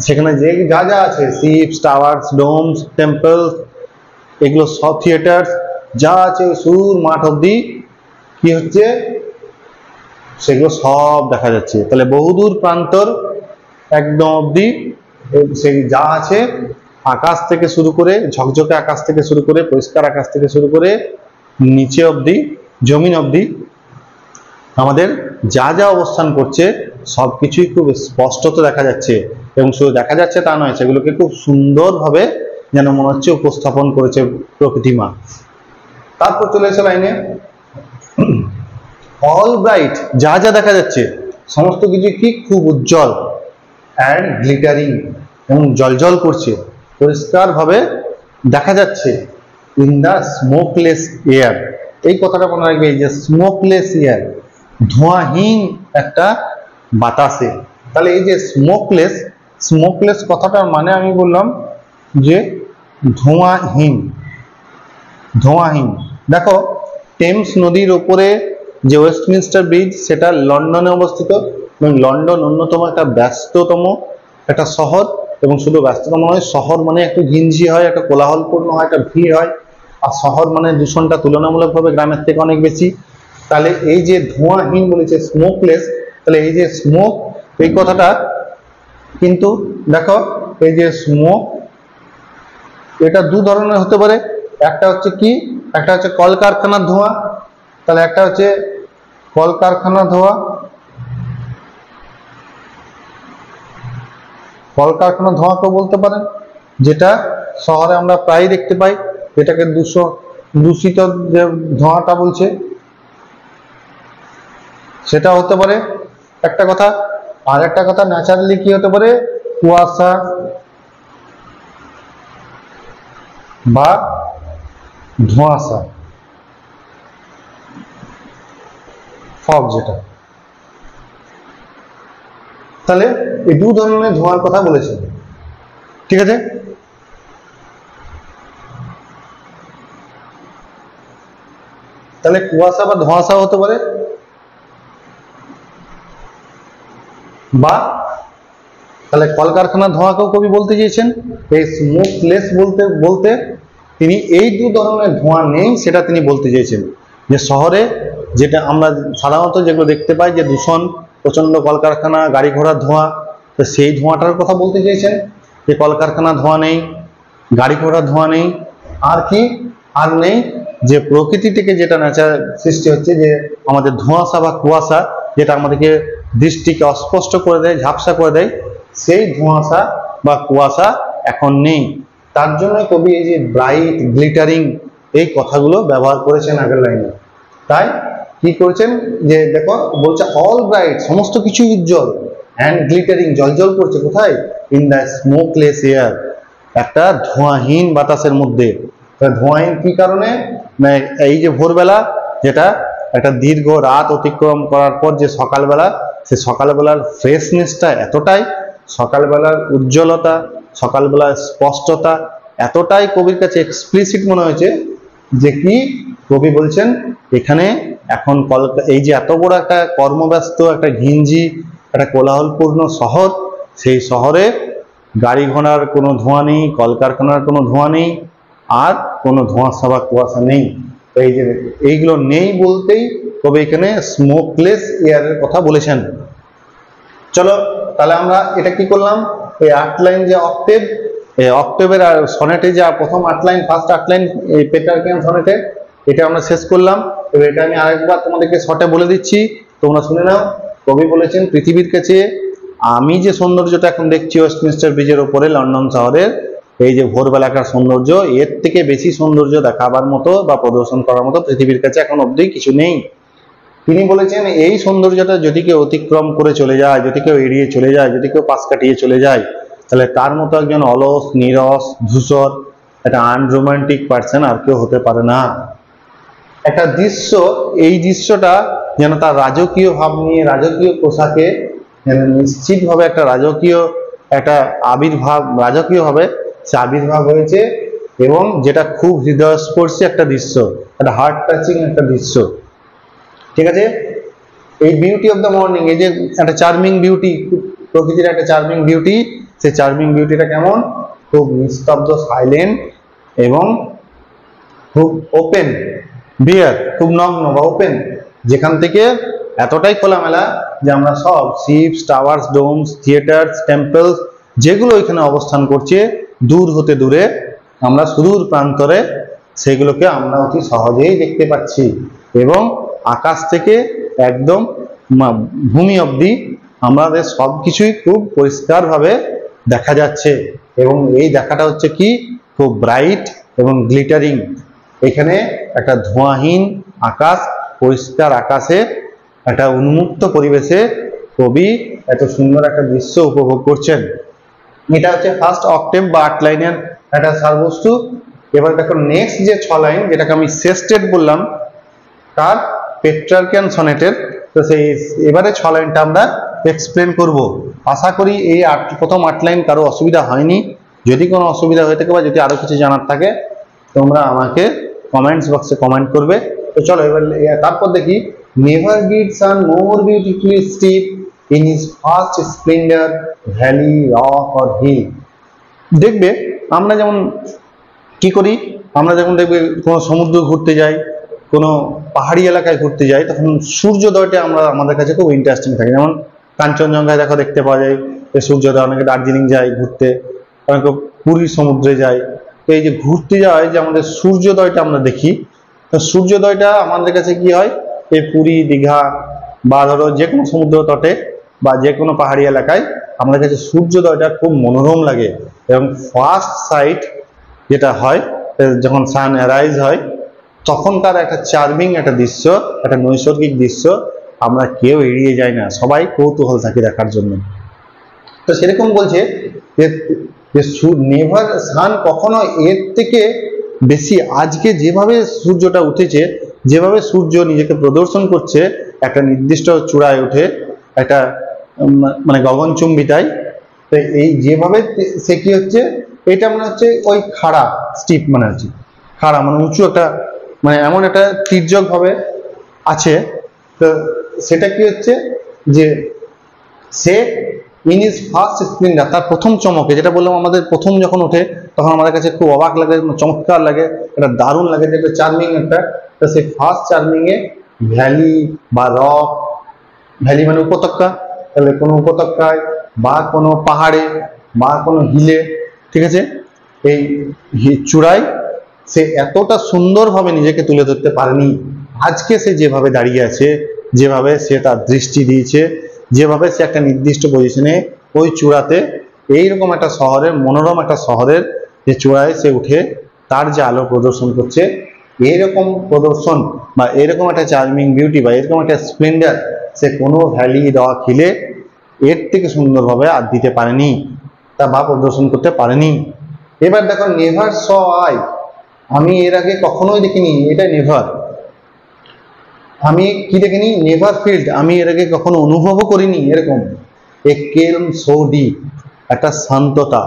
সেখানে যে যা যা আছে, শিপস, টাওয়ার্স, ডোমস, টেম্পলস, এগুলো সব থিয়েটার্স যা আছে, সুদূর মাঠ অব্দি কি হচ্ছে, সেগুলো সব দেখা যাচ্ছে। তাহলে বহুদূর প্রান্তর একদম অব্দি সেই যা আছে, আকাশ থেকে শুরু করে, ঝকঝকে আকাশ থেকে শুরু করে, পরিষ্কার আকাশ থেকে শুরু করে নিচে অব্দি, জমিন অব্দি আমাদের যা যা অবস্থান করছে সবকিছুই খুব স্পষ্টত দেখা যাচ্ছে। এবং শুধু দেখা যাচ্ছে তা নয়, সেগুলোকে খুব সুন্দরভাবে যেন মনে হচ্ছে উপস্থাপন করেছে প্রকৃতি মা। তারপর চলে এসে লাইনে অল ব্রাইট, যা যা দেখা যাচ্ছে সমস্ত কিছু কি খুব উজ্জ্বল, অ্যান্ড গ্লিটারিং, এবং জলজল করছে, পরিষ্কার ভাবে দেখা যাচ্ছে, ইন দা স্মোকলেস এয়ার। এই কথাটা মনে রাখবে, যে স্মোকলেস এয়ার, ধোঁয়াহীন একটা বাতাসে। তাহলে এই যে স্মোকলেস, স্মোকলেস কথাটার মানে আমি বললাম যে ধোঁয়াহীন, ধোঁয়াহীন। দেখো টেমস নদীর ওপরে যে ওয়েস্টমিনস্টার ব্রিজ, সেটা লন্ডনে অবস্থিত, এবং লন্ডন অন্যতম একটা ব্যস্ততম একটা শহর, এবং শুধু ব্যস্ততম নয়, শহর মানে একটু ঘিঞ্জি হয়, একটা কোলাহলপূর্ণ হয়, একটা ভিড় হয়, আর শহর মানে দূষণটা তুলনামূলকভাবে গ্রামের থেকে অনেক বেশি। তাহলে এই যে ধোঁয়াহীন বলেছে স্মোকলেস, তাহলে এই যে স্মোক, এই কথাটা কিন্তু দেখো, এই যে স্মোক এটা দু ধরনের হতে পারে। একটা হচ্ছে কি, একটা হচ্ছে কলকারখানার ধোঁয়া, তাহলে একটা হচ্ছে কলকারখানার ধোঁয়া, কলকারখানার ধোঁয়াকেও বলতে পারেন, যেটা শহরে আমরা প্রায় দেখতে পাই, যেটাকে দূষিত যে ধোঁয়াটা বলছে, সেটা হতে পারে একটা কথা। আর একটা কথা ন্যাচারালি কি হতে পারে, কুয়াশা বা ধোঁয়াশা, ফগ যেটা। তাহলে এই দু ধরনের ধোঁয়ার কথা বলেছে, ঠিক আছে। তাহলে কুয়াশা বা ধোঁয়াশা হতে পারে, বা তাহলে কলকারখানার ধোঁয়াকেও কবি বলতে চেয়েছেন। এই স্মোকলেস বলতে বলতে তিনি এই দু ধরনের ধোঁয়া নেই সেটা তিনি বলতে চেয়েছেন, যে শহরে যেটা আমরা সাধারণত যেগুলো দেখতে পাই, যে দূষণ, প্রচন্ড কলকারখানা, গাড়ি ঘোড়ার ধোঁয়া, তো সেই ধোঁয়াটার কথা বলতে চেয়েছেন, যে কলকারখানার ধোঁয়া নেই, গাড়ি ঘোড়ার ধোঁয়া নেই, আর কি, আর নেই যে প্রকৃতি থেকে যেটা ন্যাচার সৃষ্টি হচ্ছে, যে আমাদের ধোঁয়াশা বা কুয়াশা, যেটা আমাদেরকে দৃষ্টিকে অস্পষ্ট করে দেয়, ঝাপসা করে দেয়, সেই ধোঁয়াশা বা কুয়াশা এখন নেই। তার জন্য কবি এই যে ব্রাইট, গ্লিটারিং, এই কথাগুলো ব্যবহার করেছেন আগের লাইনে। তাই কি করেছেন, যে দেখো বলছে অল ব্রাইট, সমস্ত কিছু উজ্জ্বল, অ্যান্ড গ্লিটারিং, জলজল করছে, কোথায়, ইন দ্য স্মোকলেস এয়ার, একটা ধোঁয়াহীন বাতাসের মধ্যে। ধোঁয়াহীন কি কারণে, এই যে ভোরবেলা, যেটা একটা দীর্ঘ রাত অতিক্রম করার পর যে সকালবেলা, সে সকালবেলার ফ্রেশনেসটা এতটাই, সকালবেলার উজ্জ্বলতা, সকালবেলার স্পষ্টতা এতটাই কবির কাছে এক্সপ্লিসিট মনে হয়েছে, যে কি কবি বলছেন এখানে এখন এই যে এত বড় একটা কর্মব্যস্ত, একটা ঘিঞ্জি, একটা কোলাহলপূর্ণ শহর, সেই শহরে গাড়ি ঘোড়ার কোনো ধোঁয়া নেই, কলকারখানার কোনো ধোঁয়া নেই, আর কোনো ধোঁয়াশা বা কুয়াশা নেই। এই যে এইগুলো নেই বলতেই কবি এখানে স্মোকলেস এয়ারের কথা বলেছেন। চলো তাহলে আমরা এটা কি করলাম, এই 8 লাইন যে অক্টেভ, এই অক্টেভের আর সনেটে যা প্রথম 8 লাইন, ফার্স্ট 8 লাইন এই পেট্রার্কিয়ান সনেটে, এটা আমরা শেষ করলাম। এবার এটা আমি আরেকবার তোমাদেরকে শর্টে বলে দিচ্ছি, তোমরা শুনে নাও। কবি বলেছেন, পৃথিবীর কাছে আমি যে সৌন্দর্যটা এখন দেখছি ওয়েস্টমিনস্টার ব্রিজের উপরে লন্ডন শহরের, এই যে ভোরবেলাকার সৌন্দর্য, এর থেকে বেশি সৌন্দর্য দেখাবার মতো বা প্রদর্শন করার মতো পৃথিবীর কাছে এখন অবধি কিছু নেই। তিনি বলেছেন এই সৌন্দর্যটা যদি কেউ অতিক্রম করে চলে যায়, যদি কেউ এড়িয়ে চলে যায়, যদি কেউ পাশ কাটিয়ে চলে যায়, তাহলে তার মতো একজন অলস, নীরস, ধূসর, একটা আনরোমান্টিক পার্সন আর কেউ হতে পারে না। একটা দৃশ্য, এই দৃশ্যটা যেন তার রাজকীয় ভাব নিয়ে, রাজকীয় পোশাকে, যেন নিশ্চিতভাবে একটা রাজকীয় একটা আবির্ভাব, রাজকীয় ভাবে সে আবির্ভাব হয়েছে, এবং যেটা খুব হৃদয়স্পর্শী একটা দৃশ্য, একটা হার্ট টাচিং একটা দৃশ্য, ঠিক আছে। এই বিউটি অফ দ্য মর্নিং, এই যে একটা চার্মিং বিউটি, প্রকৃতির একটা চার্মিং বিউটি, সেই চার্মিং বিউটিটা কেমন, খুব নিস্তব্ধ, সাইলেন্ট, এবং খুব ওপেন, বিয়ার, খুব নগ্ন বা ওপেন, যেখান থেকে এতটাই খোলামেলা যে আমরা সব ships, towers, domes, theatres, temples, যেগুলো এখানে অবস্থান করছে দূর হতে দূরে, আমরা সুদূর প্রান্তরে সেগুলোকে আমরা অতি সহজেই দেখতে পাচ্ছি, এবং আকাশ থেকে একদম ভূমি অবধি আমাদের সবকিছুই খুব পরিষ্কারভাবে দেখা যাচ্ছে। এবং এই দেখাটা হচ্ছে কি, খুব ব্রাইট এবং গ্লিটারিং। এখানে একটা ধোঁয়াহীন আকাশ, পরিষ্কার আকাশে একটা উন্মুক্ত পরিবেশে কবি এত সুন্দর একটা দৃশ্য উপভোগ করছেন। এটা হচ্ছে ফার্স্ট অক্টেভ বা 8 লাইনের একটা সারবস্তু। এবার দেখো নেক্সট যে 6 লাইন, যেটাকে আমি সেস্টেড বললাম, তার পেট্রার্কিয়ান সনেটের, তো সেই এবারে 6 লাইনটা আমরা এক্সপ্লেন করব। আশা করি এই প্রথম 8 লাইন কারো অসুবিধা হয়নি। যদি কোনো অসুবিধা হয়ে থাকে বা যদি আরো কিছু জানার থাকে তোমরা আমাকে কমেন্টস বক্সে কমেন্ট করবে। তো চলো এবার তারপর দেখি, never did sun more beautifully steep in his first splendour valley rock or hill. দেখবে আমরা যেমন কি করি, আমরা যখন দেখবে কোনো সমুদ্র ঘুরতে যাই, কোনো পাহাড়ি এলাকায় ঘুরতে যাই, তখন সূর্যোদয়টা আমাদের কাছে খুব ইন্টারেস্টিং থাকে। যেমন কাঞ্চনজঙ্ঘায় দেখো দেখতে পাওয়া যায় সূর্যোদয়, অনেকে দার্জিলিং যায় ঘুরতে, অনেকে পুরী সমুদ্রে যায়। তো এই যে ঘুরতে যাওয়ায় যে আমাদের সূর্যোদয়টা আমরা দেখি, তো সূর্যোদয়টা আমাদের কাছে কি হয়, এই পুরী দীঘা বা ধরো যে কোনো সমুদ্র তটে বা যে কোনো পাহাড়ি এলাকায় আমাদের কাছে সূর্যোদয়টা খুব মনোরম লাগে। এবং ফার্স্ট সাইট যেটা হয় যখন সান অ্যারাইজ হয়, তখনকার একটা চার্মিং একটা দৃশ্য, একটা নৈসর্গিক দৃশ্য আমরা কেউ এড়িয়ে যাই না, সবাই কৌতূহল থাকি দেখার জন্য। তো সেরকম বলছে যে নেভার সান কখনো এর থেকে বেশি, আজকে যেভাবে সূর্যটা উঠেছে, যেভাবে সূর্য নিজেকে প্রদর্শন করছে একটা নির্দিষ্ট চূড়ায় উঠে, একটা মানে গগনচুম্বিতায়, তো এই যেভাবে সে কি হচ্ছে, এটা মানে হচ্ছে ওই খাড়া স্টিপ, মানে হচ্ছে খাড়া মানে উঁচু একটা, মানে এমন একটা তির্যক ভাবে আছে। তো সেটা কি হচ্ছে যে say in is first Splendor, তার প্রথম চমকে, যেটা বললাম আমাদের প্রথম যখন ওঠে তখন আমাদের কাছে খুব অবাক লাগে, চমৎকার লাগে, এটা দারুণ লাগে, যেটা চার্মিং একটা। তো সেই ফার্স্ট চার্মিং এ ভ্যালি বা রক, ভ্যালি মানে উপত্যকা, তাহলে কোনো উপত্যকায় বা কোনো পাহাড়ে বা কোনো হিলে, ঠিক আছে, এই চূড়ায় সে এতটা সুন্দরভাবে নিজেকে তুলে ধরতে পারেনি। আজকে সে যেভাবে দাঁড়িয়ে আছে, যেভাবে সে তার দৃষ্টি দিয়েছে, যেভাবে সে একটা নির্দিষ্ট পজিশনে ওই চূড়াতে, এইরকম একটা শহরের, মনোরম একটা শহরের যে চূড়ায় সে উঠে তার যে আলো প্রদর্শন করছে, এইরকম প্রদর্শন বা এরকম একটা চার্মিং বিউটি বা এরকম একটা স্প্লেন্ডার সে কোনো ভ্যালি রক হিলে এর থেকে সুন্দরভাবে আর দিতে পারেনি, তা বা প্রদর্শন করতে পারেনি। এবার দেখো নেভার স আই, আমি এর আগে কখনোই দেখিনি, এটা নেভার, আমি কি দেখিনি, নেভার ফিল্ড, আমি এর আগে কখনো অনুভবও করিনি এরকম এ কেলম সো ডিপ, একটা শান্ততা,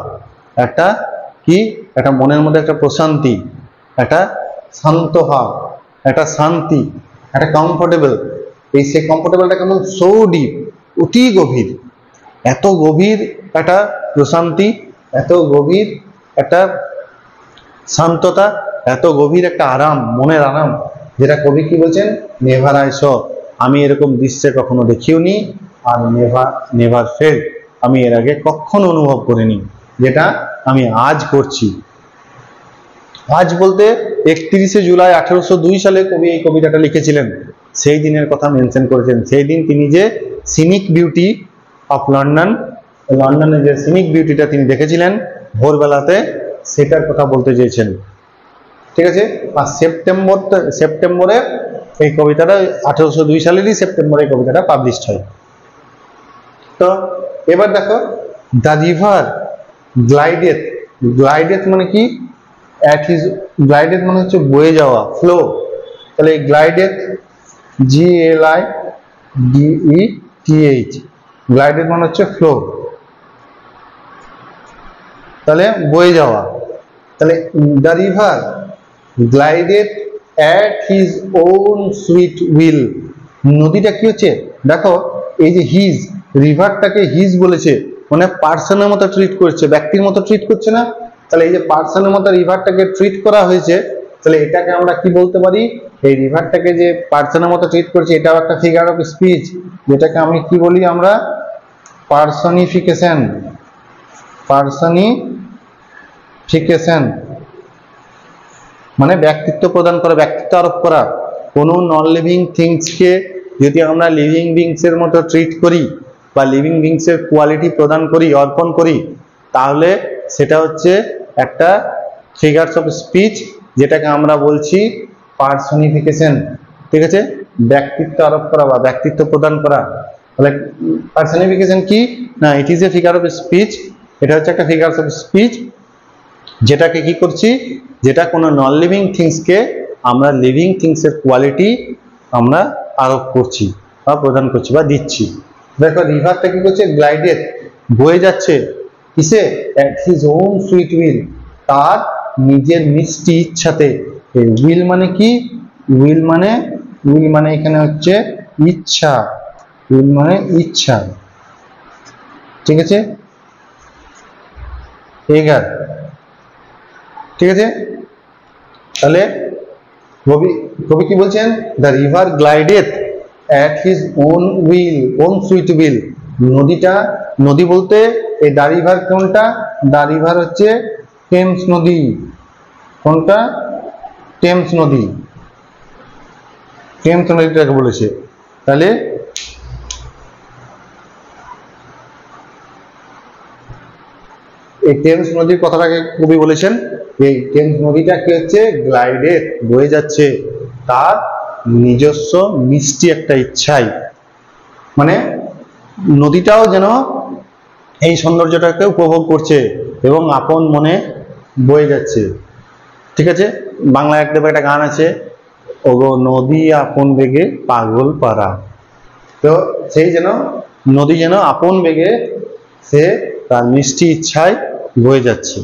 একটা কি, একটা মনের মধ্যে একটা প্রশান্তি, একটা শান্ত ভাব, একটা শান্তি, একটা কমফোর্টেবল। এই সে কমফোর্টেবলটা কেমন, সো ডিপ, অতি গভীর, এত গভীর একটা প্রশান্তি, এত গভীর একটা শান্ততা, এত গভীর একটা আরাম, মনের আরাম, যেটা কবি কি বলছেন, নেভার আই স, আমি এরকম দৃশ্যে কখনো দেখিও নি, আর নেভার ফেল, আমি এর আগে কখনো অনুভব করিনি, যেটা আমি আজ করছি। আজ বলতে 31শে জুলাই 1802 সালে কবি এই কবিতাটা লিখেছিলেন, সেই দিনের কথা মেনশন করেছেন। সেই দিন তিনি যে সিনিক বিউটি অফ লন্ডন, লন্ডনের যে সিনিক বিউটিটা তিনি দেখেছিলেন ভোরবেলাতে, সেটার কথা বলতে চেয়েছেন, ঠিক আছে। আর সেপ্টেম্বরে এই কবিতাটা 1802 সালেরই সেপ্টেম্বরে এই কবিতাটা পাবলিশড হয়। তো এবার দেখো, দ্য রিভার গ্লাইডেথ, গ্লাইডেথ মানে কি, গ্লাইডেথ মানে হচ্ছে বয়ে যাওয়া, ফ্লো, তাহলে এই গ্লাইডেথ GLIDETH, গ্লাইডেথ মানে হচ্ছে ফ্লো, তাহলে বয়ে যাওয়া, তাহলে the river glided at his own sweet will, নদীটা কি হচ্ছে দেখো, এই যে হিজ, রিভারটাকে হিজ বলেছে, মানে পার্সনের মতো ট্রিট করছে, ব্যক্তির মতো ট্রিট করছে না, তাহলে এই যে পার্সনের মতো রিভারটাকে ট্রিট করা হয়েছে, তাহলে এটাকে আমরা কি বলতে পারি, এই রিভারটাকে যে পার্সনের মতো ট্রিট করছে, এটাও একটা ফিগার অফ স্পিচ, যেটাকে আমি কি বলি, আমরা পার্সনিফিকেশন, পার্সনিফিকেশন মানে ব্যক্তিত্ব প্রদান করা, ব্যক্তিত্ব আরোপ করা। কোনো নন লিভিং থিংসকে যদি আমরা লিভিং বিংসের মতো ট্রিট করি বা লিভিং বিংসের কোয়ালিটি প্রদান করি, অর্পণ করি, তাহলে সেটা হচ্ছে একটা ফিগারস অফ স্পিচ, যেটাকে আমরা বলছি পার্সনিফিকেশন, ঠিক আছে, ব্যক্তিত্ব আরোপ করা বা ব্যক্তিত্ব প্রদান করা। তাহলে পার্সনিফিকেশন কি না, it is a figure of speech, এটা হচ্ছে একটা ফিগার অফ স্পিচ যেটাকে কি করছি, যেটা কোনো নন লিভিং থিংসকে আমরা লিভিং থিংসের কোয়ালিটি আমরা আরোপ করছি বা প্রদান করছি বা দিচ্ছি। দেখো রিভারটা কি করছে, গ্লাইডেড, বয়ে যাচ্ছে, কিসে, at his own sweet will, তার নিজের মিষ্টি ইচ্ছাতে। উইল মানে কি, উইল মানে এখানে হচ্ছে ইচ্ছা, উইল মানে ইচ্ছা, ঠিক আছে, এগার, ঠিক আছে। তাহলে কবি কি বলছেন, the river glided at his own will, on sweet will. নদী বলতে এই দা রিভার কোনটা, দা রিভার হচ্ছে টেমস নদী, কোনটা, টেমস নদী, টেমস নদীটাকে বলেছে। তাহলে এই টেমস নদীর কথাটাকে কবি বলেছেন, এই টেমস নদীটা কি হচ্ছে, গ্লাইডেড, বয়ে যাচ্ছে তার নিজস্ব মিষ্টি একটা ইচ্ছাই, মানে নদীটাও যেন এই সৌন্দর্যটাকে উপভোগ করছে এবং আপন মনে বয়ে যাচ্ছে, ঠিক আছে। বাংলা একটা গান আছে, ওগো নদী আপন বেগে পাগল পাড়া, তো সেই যেন নদী যেন আপন বেগে সে তার মিষ্টি ইচ্ছায় বয়ে যাচ্ছে।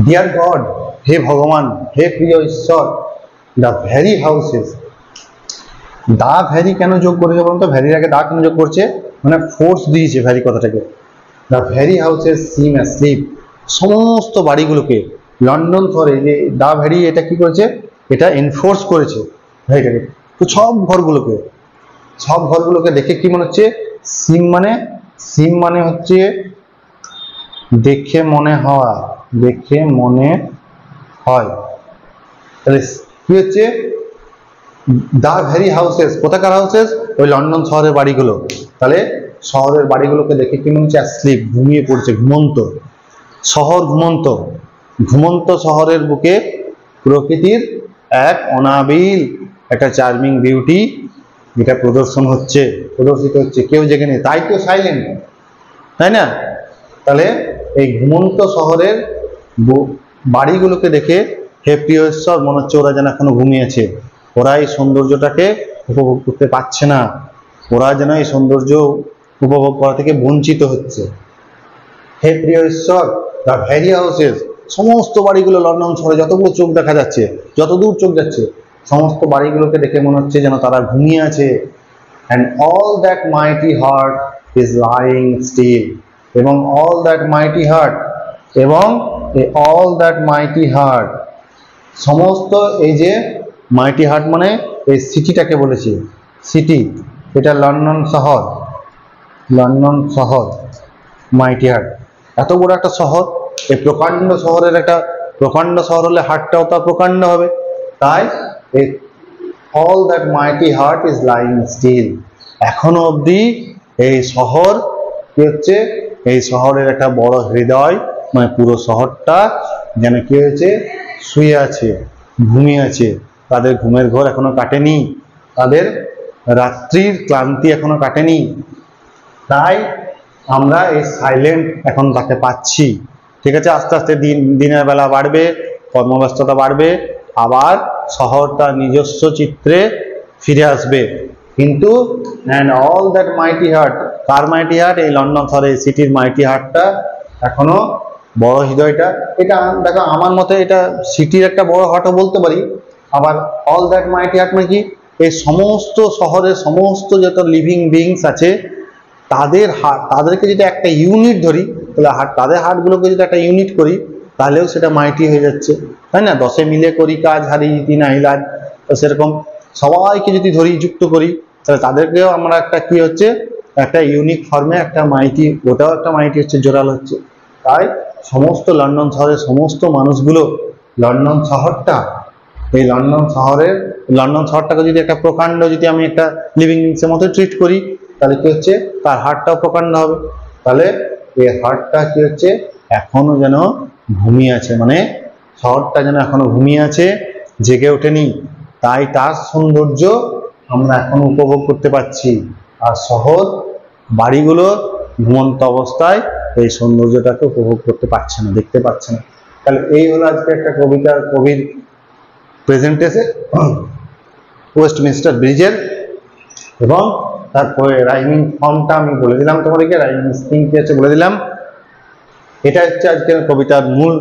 ডিয়ার গড, হে ভগবান, হে প্রিয় ঈশ্বর, the very houses, the very কেন যোগ করেছে বলতো, ভ্যারির আগে দা কেন যোগ করছে, মানে ফোর্স দিয়েছে ভ্যারি কথাটাকে। The very houses SIM asleep, সমস্ত বাড়িগুলোকে লন্ডন শহরে যে দা ভ্যারি এটা কি করেছে, এটা এনফোর্স করেছে ভ্যারিটাকে, তো সব ঘরগুলোকে দেখে কি মনে হচ্ছে, সিম মানে হচ্ছে দেখে মনে হওয়া, দেখে মনে হয়। তাহলে কি হচ্ছে, দা ভ্যারি হাউসেস, কোথাকার হাউসেস, ওই লন্ডন শহরের বাড়িগুলো। তাহলে শহরের বাড়িগুলোকে দেখে কি মনে হচ্ছে, অ্যাসলিপ, ঘুমিয়ে পড়ছে, ঘুমন্ত শহর, ঘুমন্ত শহরের বুকে প্রকৃতির এক অনাবিল একটা চার্মিং বিউটি যেটা প্রদর্শিত হচ্ছে, কেউ জেগে নেই, তাই তো সাইলেন্ট, তাই না। তাহলে এই ঘুমন্ত শহরের বাড়িগুলোকে দেখে হে প্রিয় ঈশ্বর, মনে হচ্ছে ওরা যেন এখনো ঘুমিয়েছে, ওরা এই সৌন্দর্যটাকে উপভোগ করতে পারছে না, ওরা যেন এই সৌন্দর্য উপভোগ করা থেকে বঞ্চিত হচ্ছে। হে প্রিয় ঈশ্বর, দ্য ভ্যারি হাউসেস, সমস্ত বাড়িগুলো লন্ডন শহরে যতগুলো চোখ দেখা যাচ্ছে, যতদূর চোখ যাচ্ছে, সমস্ত বাড়িগুলোকে দেখে মনে হচ্ছে যেন তারা ঘুমিয়ে আছে। And all that mighty heart is lying still, এবং অল দ্যাট মাইটি হার্ট, এবং অল দ্যাট মাইটি হার্ট, সমস্ত এই যে মাইটি হার্ট মানে এই সিটিটাকে বলেছে, সিটি এটা লন্ডন শহর, মাইটি হার্ট এত বড় একটা শহর, এই প্রকাণ্ড শহর হলে হার্টটাও তার প্রকাণ্ড হবে, তাই এই all that mighty heart is lying still, এখনো অবধি এই শহর কি হচ্ছে, এই শহরের একটা বড় হৃদয়, মানে পুরো শহরটা যেন কি হয়েছে, শুয়ে আছে, ঘুমিয়ে আছে, তাদের ঘুমের ঘোর এখনো কাটেনি, তাদের রাত্রির ক্লান্তি এখনো কাটেনি, তাই আমরা এই সাইলেন্ট এখন তাকে পাচ্ছি, ঠিক আছে। আস্তে আস্তে দিনের বেলা বাড়বে, কর্মব্যস্ততা বাড়বে, আবার শহরটা নিজস্ব চিত্রে ফিরে আসবে, কিন্তু and all that mighty heart, car মাইটি heart, এই লন্ডন শহরের সিটির মাইটি হার্টটা এখনো বড় হৃদয়টা, এটা দেখো আমার মতে এটা সিটির একটা বড় হার্টও বলতে পারি, আবার অল দ্যাট মাইটি হার্ট মানে কি, এই সমস্ত শহরের সমস্ত যত লিভিং বিংস আছে তাদেরকে যদি একটা ইউনিট ধরি, তাহলে তাদের হার্টগুলোকে যদি একটা ইউনিট করি, তাহলেও সেটা মাইটি হয়ে যাচ্ছে, তাই না। 10 মিলে করি কাজ, হারি জিতি না হিলাজ, তো সেরকম সবাইকে যদি ধরি, যুক্ত করি, তাহলে তাদেরকেও আমরা একটা কি হচ্ছে, একটা ইউনিক ফর্মে একটা মাইটি, ওটাও একটা মাইটি হচ্ছে, জোরাল হচ্ছে। তাই সমস্ত লন্ডন শহরের সমস্ত মানুষগুলো, লন্ডন শহরটাকে যদি একটা প্রকাণ্ড, যদি আমি একটা লিভিং বিংসের মতো ট্রিট করি, তাহলে কি হচ্ছে, তার হার্টটাও প্রকাণ্ড হবে। তাহলে এই হার্টটা কি হচ্ছে, এখনো যেন ঘুমিয়ে আছে, মানে শহরটা যেন এখনো ঘুমিয়ে আছে, জেগে ওঠেনি, তাই তার সৌন্দর্য আমরা এখন উপভোগ করতে পারছি। আর শহর বাড়িগুলো ঘুমন্ত অবস্থায় এই সৌন্দর্যটাকে উপভোগ করতে পারছে না, দেখতে পাচ্ছে না। তাহলে এই হলো আজকে একটা কবিতার কবির প্রেজেন্টেশন ওয়েস্টমিনস্টার ব্রিজের, এবং তারপরে রাইমিং ফর্মটা আমি বলে দিলাম তোমাদেরকে, রাইমিং স্কিম কি আছে বলে দিলাম। এটা হচ্ছে আজকের কবিতার মূল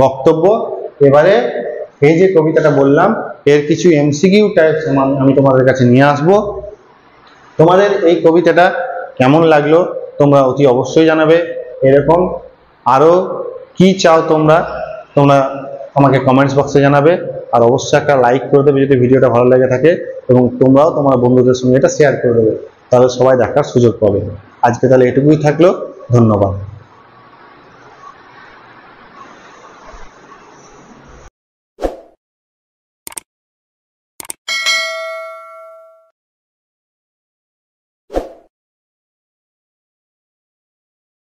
বক্তব্য। এবারে এই যে কবিতাটা বললাম এর কিছু এমসিকিউ টাইপস আমি তোমাদের কাছে নিয়ে আসবো। তোমাদের এই কবিতাটা কেমন লাগলো তোমরা অতি অবশ্যই জানাবে। এরকম আরো কি চাও তোমরা আমাকে কমেন্টস বক্সে জানাবে। আর অবশ্যই একটা লাইক করে দেবে যদি ভিডিওটা ভালো লেগে থাকে, এবং তোমরাও তোমার বন্ধুদের সঙ্গে এটা শেয়ার করে দেবে, তাহলে সবাই দেখার সুযোগ পাবে। আজকে তাহলে এটুকুই থাকলো, ধন্যবাদ।